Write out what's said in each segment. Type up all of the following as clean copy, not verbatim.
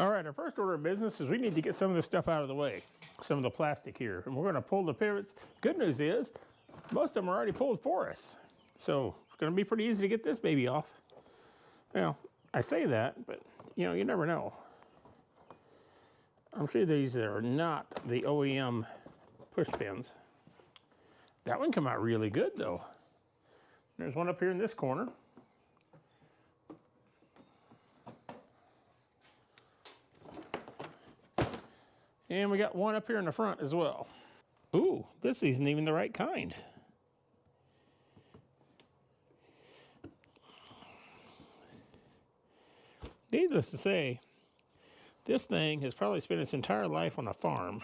All right, our first order of business is we need to get some of this stuff out of the way, some of the plastic here. And we're gonna pull the pivots. Good news is, most of them are already pulled for us. So it's gonna be pretty easy to get this baby off. Well, I say that, but you know, you never know. I'm sure these are not the OEM push pins. That one came out really good though. There's one up here in this corner. And we got one up here in the front as well. Ooh, this isn't even the right kind. Needless to say, this thing has probably spent its entire life on a farm.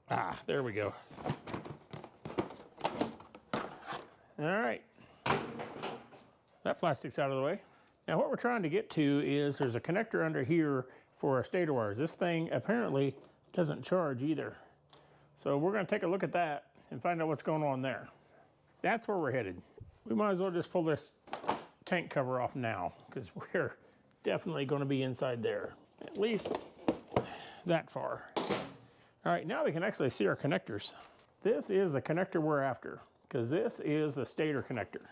Ah, there we go. All right. That plastic's out of the way. Now what we're trying to get to is there's a connector under here for our stator wires. This thing apparently doesn't charge either. So we're going to take a look at that and find out what's going on there. That's where we're headed. We might as well just pull this tank cover off now because we're definitely going to be inside there, at least that far. All right, now we can actually see our connectors. This is the connector we're after because this is the stator connector.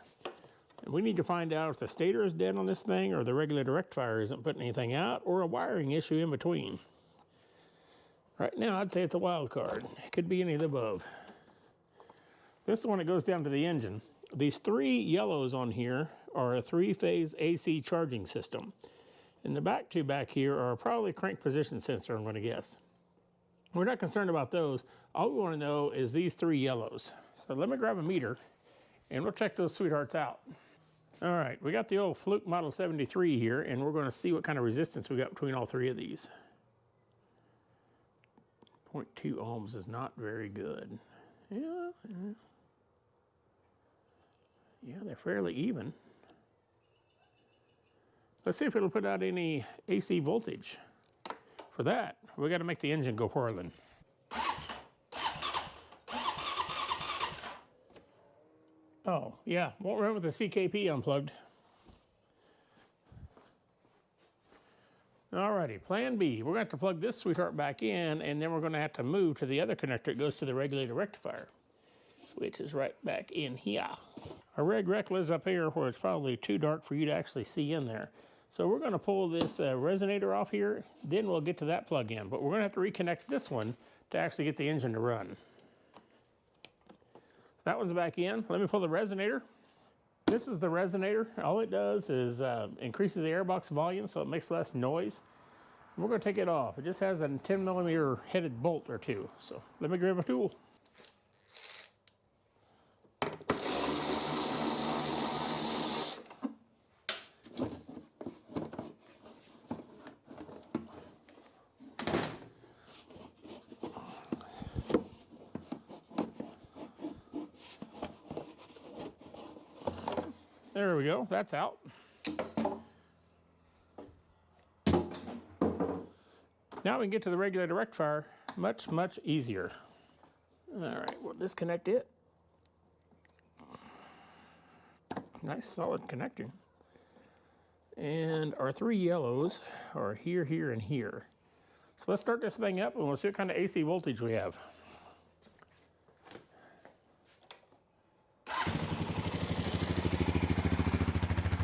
And we need to find out if the stator is dead on this thing or the regulator rectifier isn't putting anything out or a wiring issue in between. Right now, I'd say it's a wild card. It could be any of the above. This is the one that goes down to the engine. These three yellows on here are a three-phase AC charging system. And the back two back here are probably crank position sensor, I'm going to guess. We're not concerned about those. All we want to know is these three yellows. So let me grab a meter and we'll check those sweethearts out. All right, we got the old Fluke Model 73 here, and we're going to see what kind of resistance we got between all three of these. 0.2 ohms is not very good. Yeah, they're fairly even. Let's see if it'll put out any AC voltage. For that, we got to make the engine go whirling. Oh, yeah, won't run with the CKP unplugged. Alrighty, plan B. We're going to have to plug this sweetheart back in, and then we're going to have to move to the other connector. It goes to the regulator rectifier, which is right back in here. Our reg rec lives up here where it's probably too dark for you to actually see in there. So we're going to pull this resonator off here, then we'll get to that plug in. But we're going to have to reconnect this one to actually get the engine to run. That one's back in. Let me pull the resonator. This is the resonator. All it does is increases the airbox volume so it makes less noise. And we're going to take it off. It just has a 10mm headed bolt or two. So let me grab a tool. There we go, that's out. Now we can get to the regulator rectifier much, much easier. All right, we'll disconnect it. Nice solid connector. And our three yellows are here, here, and here. So let's start this thing up and we'll see what kind of AC voltage we have.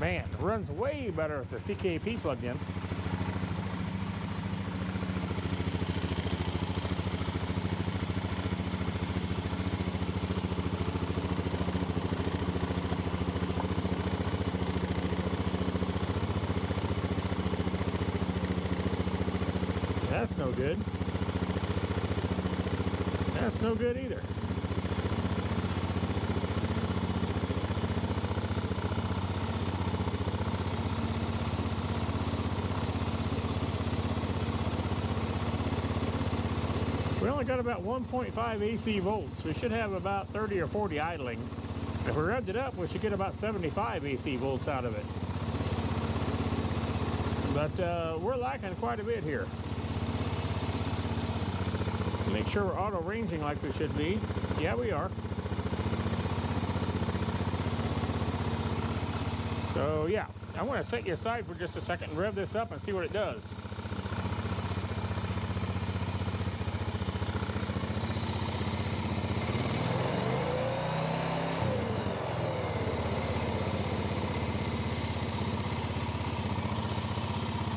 Man, it runs way better with the CKP plugged in. That's no good. That's no good either. We only got about 1.5 AC volts. We should have about 30 or 40 idling. If we revved it up, we should get about 75 AC volts out of it. But we're lacking quite a bit here. Make sure we're auto ranging like we should be. Yeah, we are. So yeah, I want to set you aside for just a second and rev this up and see what it does.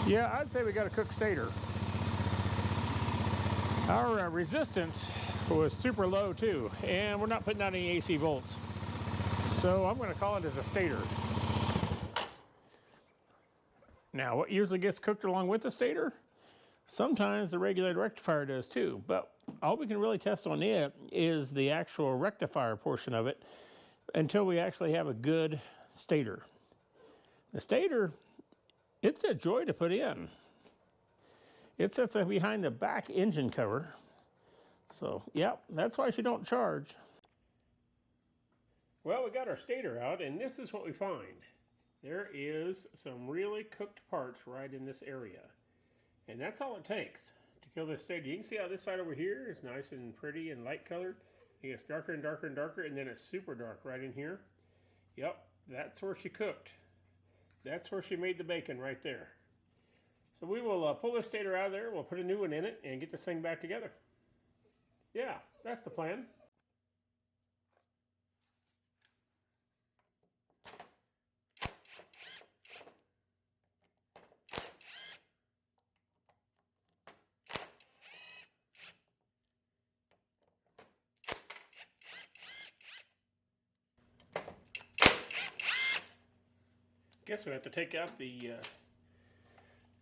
Yeah, I'd say we got a cooked stator. Our resistance was super low too, and we're not putting out any AC volts. So I'm going to call it as a stator. Now, what usually gets cooked along with the stator? Sometimes the regulated rectifier does too, but all we can really test on it is the actual rectifier portion of it until we actually have a good stator. The stator, it's a joy to put in. It sits behind the back engine cover. So, yeah, that's why she don't charge. Well, we got our stator out, and this is what we find. There is some really cooked parts right in this area. And that's all it takes to kill this stator. You can see how this side over here is nice and pretty and light colored. It gets darker and darker and darker, and then it's super dark right in here. Yep, that's where she cooked. That's where she made the bacon right there. So we will pull this stator out of there, we'll put a new one in it, and get this thing back together. Yeah, that's the plan. Guess we have to take out the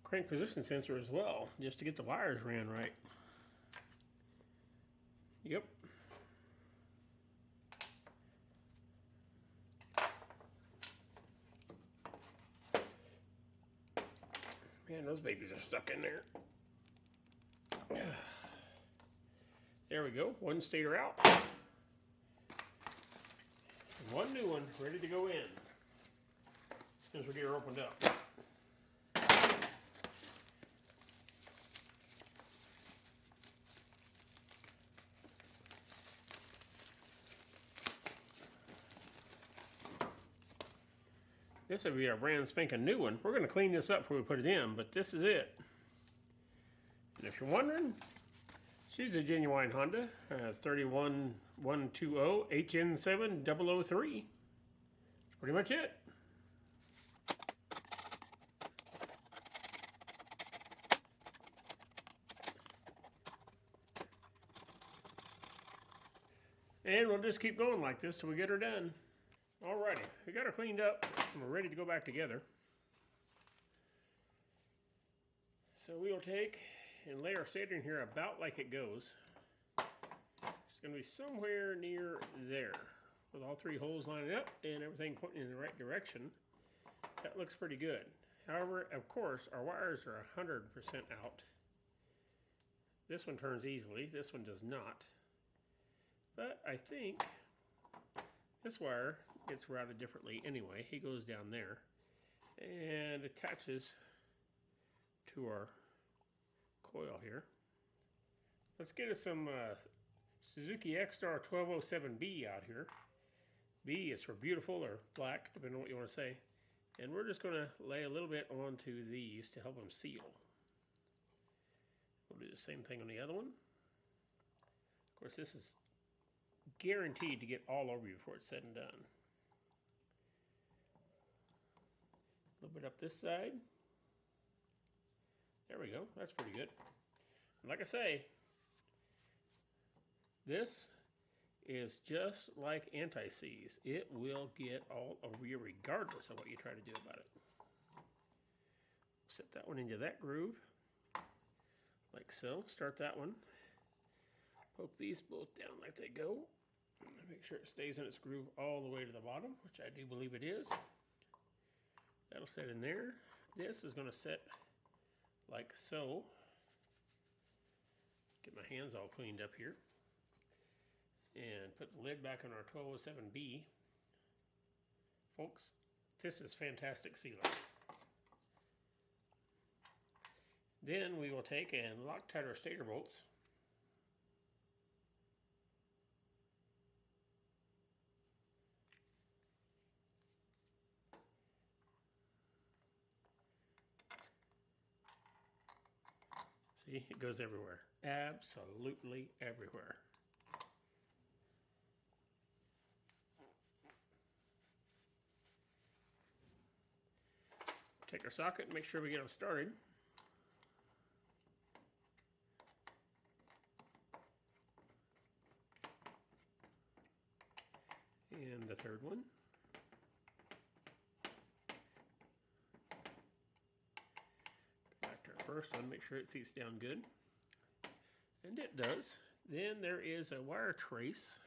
crank position sensor as well, just to get the wires ran right. Yep. Man, those babies are stuck in there. There we go, one stator out. And one new one ready to go in. As soon as we get her opened up. This would be a brand spanking new one. We're going to clean this up before we put it in, but this is it. And if you're wondering, she's a genuine Honda 31120 HN7003. That's pretty much it. And we'll just keep going like this till we get her done. Alrighty, we got her cleaned up and we're ready to go back together. So we will take and lay our stator in here about like it goes. It's going to be somewhere near there with all three holes lining up and everything pointing in the right direction. That looks pretty good. However, of course, our wires are 100% out. This one turns easily, this one does not. But I think this wire gets routed differently anyway. He goes down there and attaches to our coil here. Let's get us some Suzuki X-Star 1207B out here. B is for beautiful or black, depending on what you want to say. And we're just going to lay a little bit onto these to help them seal. We'll do the same thing on the other one. Of course, this is guaranteed to get all over you before it's said and done. A little bit up this side. There we go, that's pretty good. And like I say, this is just like anti-seize. It will get all over you regardless of what you try to do about it. Set that one into that groove, like so. Start that one. Poke these both down like they go. Make sure it stays in its groove all the way to the bottom, which I do believe it is. That'll set in there. This is going to set like so. Get my hands all cleaned up here. And put the lid back on our 1207B. Folks, this is fantastic sealer. Then we will take and Loctite our stator bolts. See, it goes everywhere. Absolutely everywhere. Take our socket and make sure we get them started. And the third one. Go back to our first one, make sure it seats down good. And it does. Then there is a wire trace.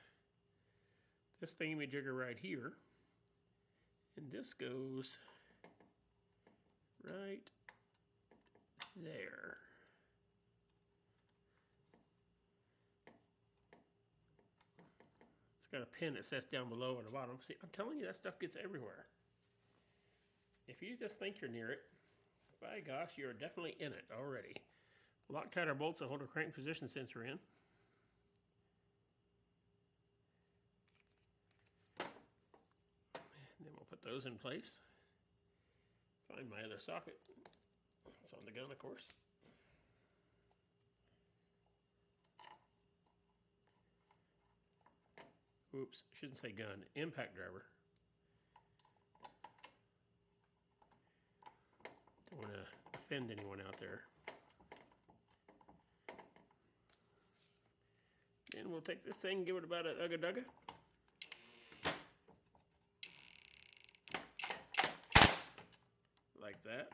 This thingamajigger right here. And this goes right there. It's got a pin that sets down below at the bottom. See, I'm telling you, that stuff gets everywhere. If you just think you're near it, by gosh, you're definitely in it already. Loctite or bolts that hold a crank position sensor in. And then we'll put those in place. Find my other socket. It's on the gun, of course. Oops, shouldn't say gun, impact driver. Don't want to offend anyone out there. Then we'll take this thing, give it about a ugga-dugga. Like that.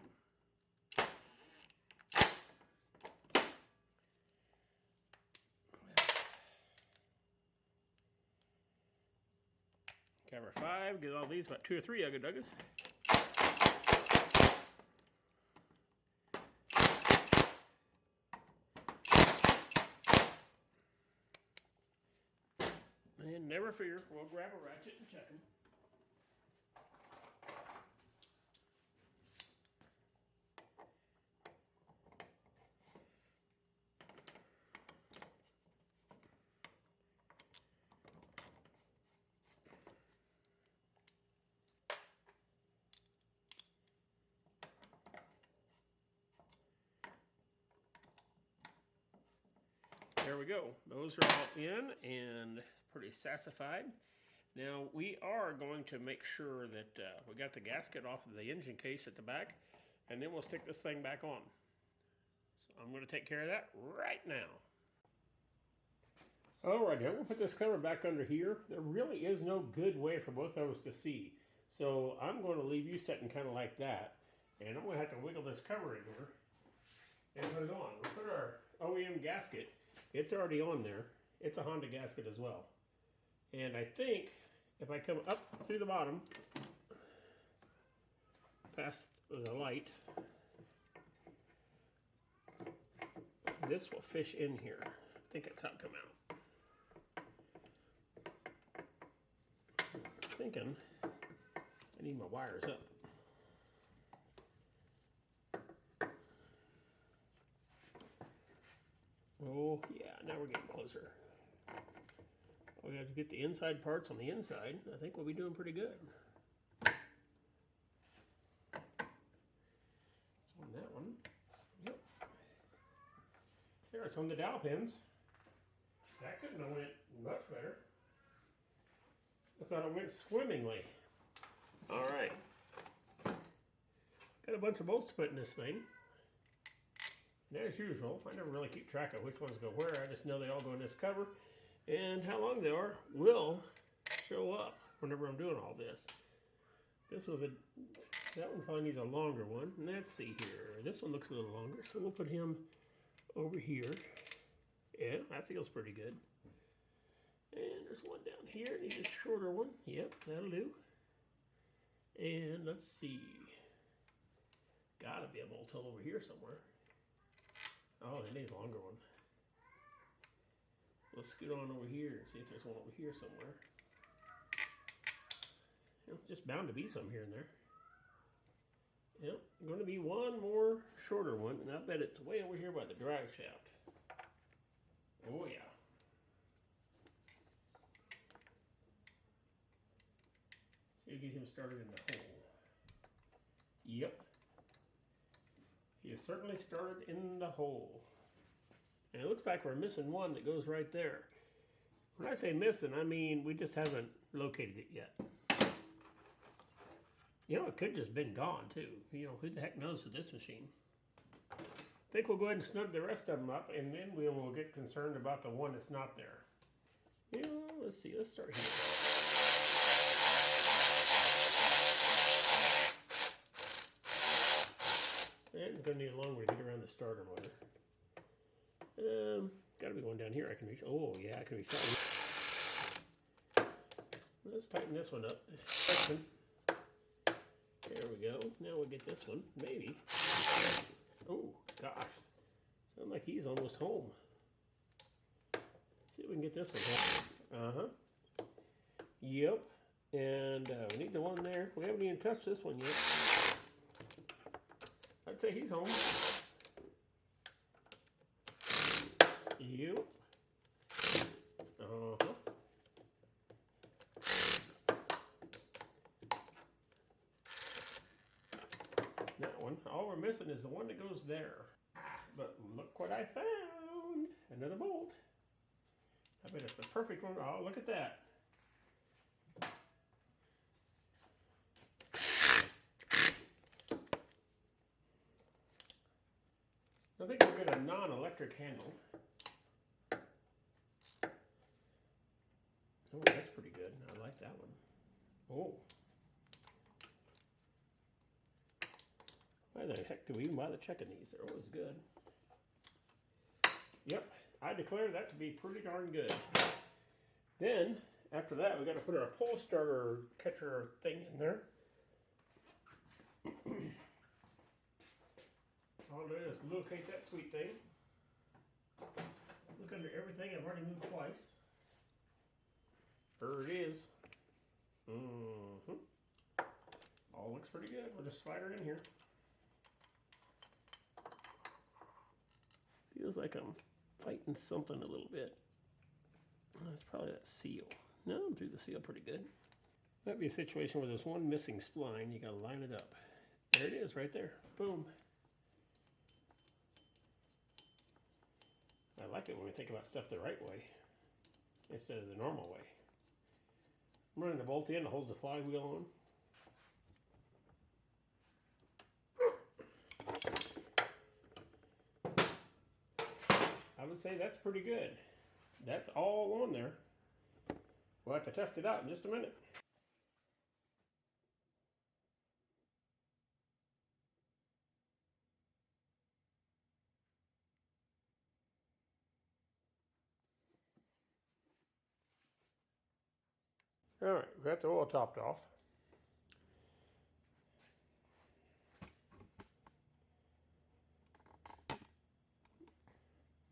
Cover 5, get all these, about 2 or 3 ugga-duggas. And never fear, we'll grab a ratchet and check them. There we go. Those are all in and pretty sassified. Now we are going to make sure that we got the gasket off of the engine case at the back, and then we'll stick this thing back on. So I'm going to take care of that right now. Alright, I'm going to put this cover back under here. There really is no good way for both of us to see. So I'm going to leave you sitting kind of like that, and I'm going to have to wiggle this cover in here and put it on. We'll put our OEM gasket. It's already on there. It's a Honda gasket as well. And I think if I come up through the bottom, past the light, this will fish in here. I think that's how it come out. I'm thinking I need my wires up. Oh, yeah, now we're getting closer. We have to get the inside parts on the inside. I think we'll be doing pretty good. So on that one, yep. There, it's on the dowel pins. That couldn't have went much better. I thought it went swimmingly. All right. Got a bunch of bolts to put in this thing. And as usual, I never really keep track of which ones go where. I just know they all go in this cover. And how long they are will show up whenever I'm doing all this. This was that one probably needs a longer one. And let's see here. This one looks a little longer, so we'll put him over here. Yeah, that feels pretty good. And there's one down here. Needs a shorter one. Yep, that'll do. And let's see. Gotta be a bolt hole over here somewhere. Oh, it needs a longer one. Let's scoot on over here and see if there's one over here somewhere. You know, just bound to be some here and there. Yep, going to be one more shorter one, and I bet it's way over here by the drive shaft. Oh yeah. So you get him started in the hole. Yep. He is certainly started in the hole. And it looks like we're missing one that goes right there. When I say missing, I mean we just haven't located it yet. You know, it could just been gone too. You know, who the heck knows with this machine? I think we'll go ahead and snug the rest of them up, and then we will get concerned about the one that's not there. Yeah, let's see. Let's start here. And it's going to need a long way to get around the starter motor. Got to be one down here I can reach. Oh, yeah, I can reach that one. Let's tighten this one up. There we go. Now we'll get this one. Maybe. Oh, gosh. Sounds like he's almost home. Let's see if we can get this one. Uh-huh. Yep. And we need the one there. We haven't even touched this one yet. I'd say he's home. Yep. Uh-huh. That one. All we're missing is the one that goes there. But look what I found. Another bolt. I bet it's the perfect one. Oh, look at that. I think we'll get a non-electric handle. Oh, that's pretty good. I like that one. Oh. Why the heck do we even bother checking these? They're always good. Yep, I declare that to be pretty darn good. Then, after that, we got to put our pole starter catcher thing in there. All I do is locate that sweet thing. Look under everything. I've already moved twice. There it is. All looks pretty good. We'll just slide her in here. Feels like I'm fighting something a little bit. That's probably that seal. No, I'm through the seal pretty good. Might be a situation where there's one missing spline. You gotta line it up. There it is, right there. Boom. I like it when we think about stuff the right way instead of the normal way. I'm running the bolt in that holds the flywheel on. I would say that's pretty good. That's all on there. We'll have to test it out in just a minute. All right, we got the oil topped off.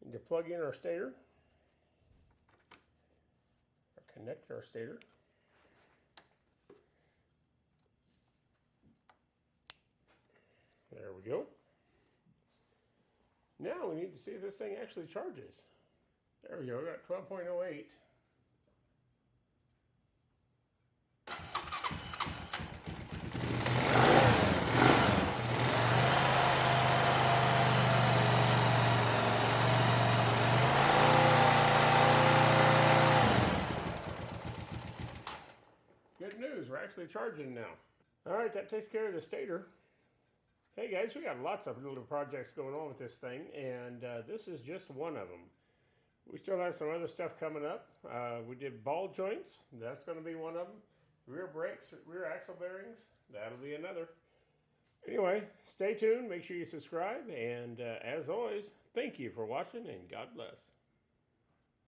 Need to plug in our stator, or connect our stator. There we go. Now we need to see if this thing actually charges. There we go, we got 12.08. Good news, we're actually charging now. All right, that takes care of the stator. Hey guys, we got lots of little projects going on with this thing, and this is just one of them. We still have some other stuff coming up. We did ball joints, that's going to be one of them. Rear brakes, rear axle bearings, that'll be another. Anyway, stay tuned, make sure you subscribe, and as always, thank you for watching, and God bless.